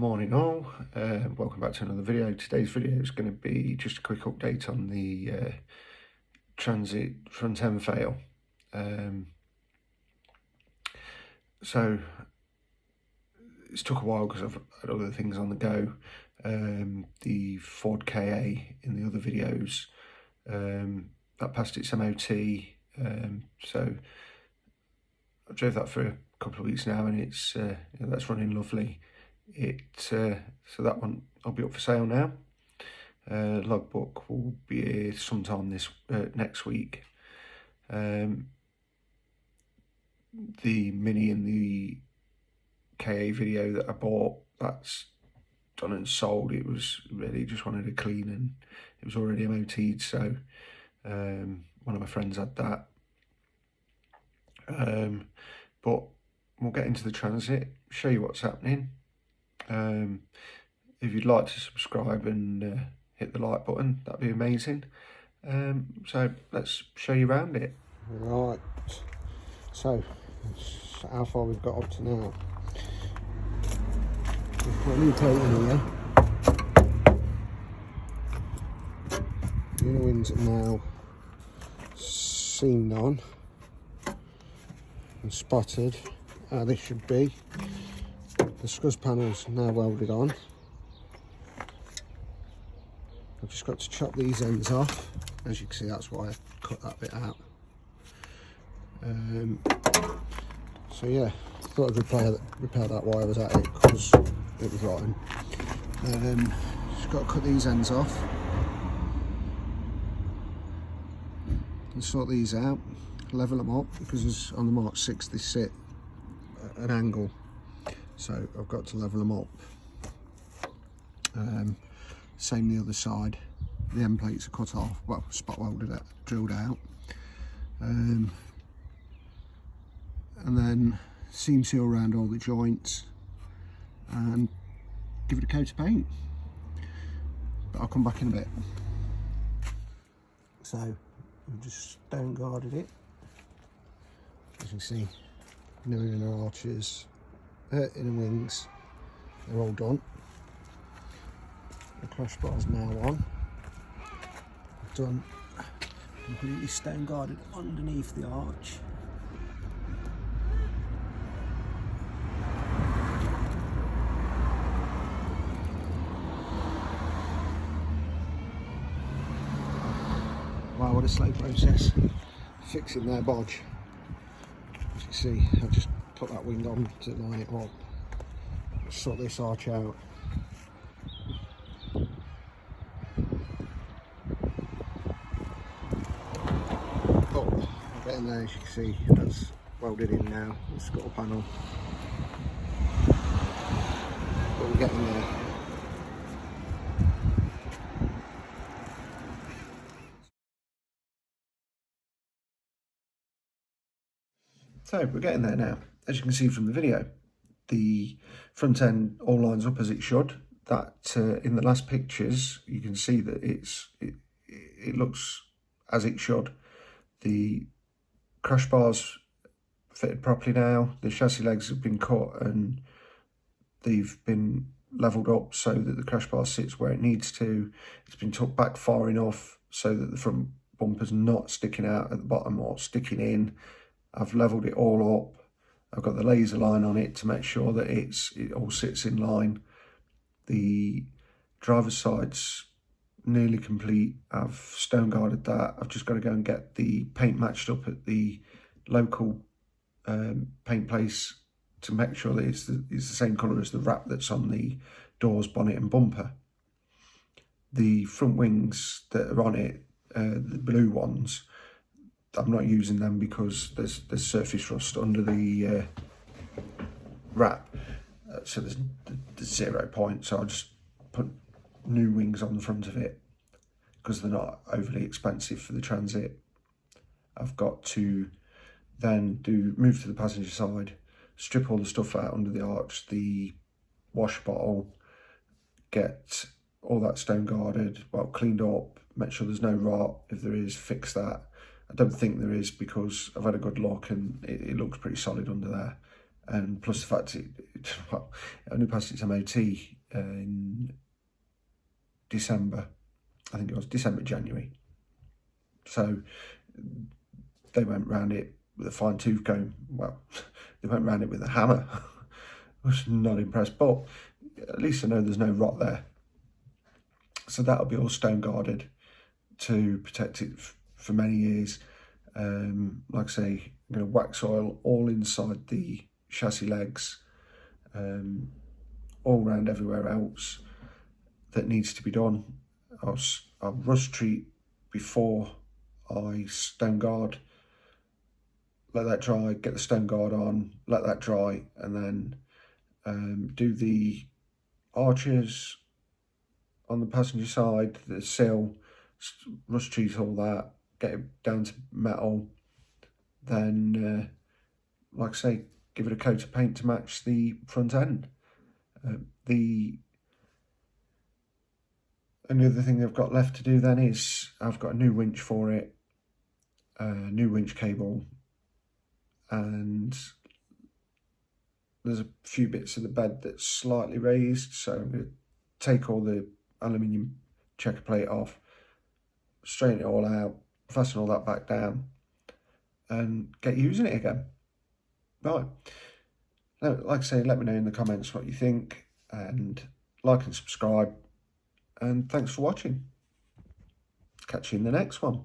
Morning all, welcome back to another video. Today's video is going to be just a quick update on the transit front-end fail. So it's took a while because I've had other things on the go. The Ford KA in the other videos, that passed its MOT, so I've drove that for a couple of weeks now, and it's that's running lovely. So that one I'll be up for sale now. Logbook will be here sometime next week. The Mini and the KA video that I bought, that's done and sold. It was really just wanted a clean, and it was already MOT'd, so one of my friends had that. But we'll get into the transit, show you what's happening. If you'd like to subscribe and hit the like button, that'd be amazing. So let's show you around it. Right, so how far we've got up to now. We've got a new plate in here. The inner wings are now seamed on and spotted how they should be. The scuzz panel's now welded on. I've just got to chop these ends off. As you can see, that's why I cut that bit out. So yeah, I thought I'd repair that while I was at it because it was rotten. Just got to cut these ends off and sort these out, level them up, because on the Mark 6 they sit at an angle, so I've got to level them up. Same the other side, the end plates are cut off, well, spot welded, drilled out. And then seam seal around all the joints and give it a coat of paint. But I'll come back in a bit. So I've just stone guarded it. As you can see, no inner arches, inner wings, they're all done. The crash bar's now on. I've done completely stone guarded underneath the arch. Wow, what a slow process. Fixing their bodge. As you see, I've just put that wing on to line it up. Sort this arch out. Oh, getting there, as you can see, that's welded in now, the scuttle panel. But we're getting there. So we're getting there now. As you can see from the video, the front end all lines up as it should. That in the last pictures you can see that it looks as it should. The crash bars fitted properly now. The chassis legs have been cut and they've been levelled up so that the crash bar sits where it needs to. It's been tucked back far enough so that the front bumper's not sticking out at the bottom or sticking in. I've levelled it all up. I've got the laser line on it to make sure that it all sits in line. The driver's side's nearly complete. I've stone guarded that. I've just got to go and get the paint matched up at the local paint place to make sure that it's the same colour as the wrap that's on the doors, bonnet and bumper. The front wings that are on it, the blue ones, I'm not using them because there's surface rust under the wrap, so there's 0 point. So I'll just put new wings on the front of it because they're not overly expensive for the transit. I've got to then move to the passenger side, strip all the stuff out under the arch, the wash bottle, get all that stone guarded, well, cleaned up, make sure there's no rot. If there is, fix that. I don't think there is because I've had a good look and it looks pretty solid under there. and plus the fact it only passed its MOT in December. I think it was December, January. So they went round it with a fine tooth comb. Well, they went round it with a hammer. I was not impressed, but at least I know there's no rot there. So that'll be all stone guarded to protect it for many years. Like I say, I'm going to wax oil all inside the chassis legs, all round everywhere else that needs to be done. I'll rust treat before I stone guard, let that dry, get the stone guard on, let that dry, and then do the arches on the passenger side, the sill, rust treat all that, get it down to metal, then like I say, give it a coat of paint to match the front end. Only other thing I've got left to do then is I've got a new winch for it, a new winch cable, and there's a few bits of the bed that's slightly raised, so I'm going to take all the aluminium checker plate off, straighten it all out, fasten all that back down, and get using it again. Right, now, like I say, let me know in the comments what you think, and like and subscribe, and thanks for watching. Catch you in the next one.